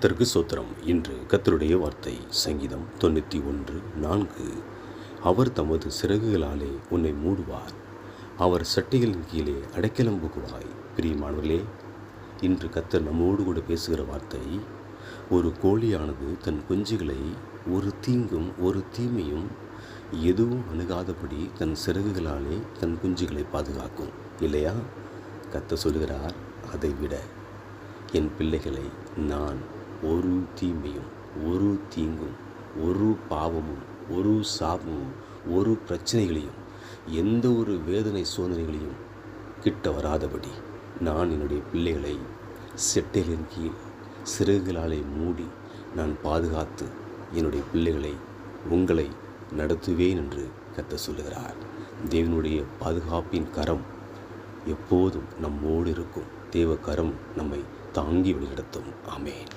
கர்த்தருக்கு சோத்திரம். இன்று கர்த்தருடைய வார்த்தை சங்கீதம் 91:4. அவர் தமது சிறகுகளாலே உன்னை மூடுவார், அவர் சட்டைகளின் கீழே அடைக்கலம் புகுவாய். பிரியமானவர்களே, இன்று கர்த்தர் நம்மோடு கூட பேசுகிற வார்த்தை, ஒரு கோழியானது தன் குஞ்சுகளை ஒரு தீங்கும் ஒரு தீமையும் எதுவும் அணுகாதபடி தன் சிறகுகளாலே தன் குஞ்சுகளை பாதுகாக்கும் இல்லையா? கர்த்தர் சொல்கிறார், அதை விட என் பிள்ளைகளை நான் ஒரு தீமையும் ஒரு தீங்கும் ஒரு பாவமும் ஒரு சாபமும் ஒரு பிரச்சனைகளையும் எந்த ஒரு வேதனை சோதனைகளையும் கிட்ட வராதபடி நான் என்னுடைய பிள்ளைகளை செட்டைகளின் கீழ் சிறகுகளாலே மூடி நான் பாதுகாத்து என்னுடைய பிள்ளைகளை உங்களை நடத்துவேன் என்று கர்த்தர் சொல்லுகிறார். தேவனுடைய பாதுகாப்பின் கரம் எப்போதும் நம்மோடு இருக்கும். தேவ கரம் நம்மை தாங்கி வழிநடத்தும். ஆமென்.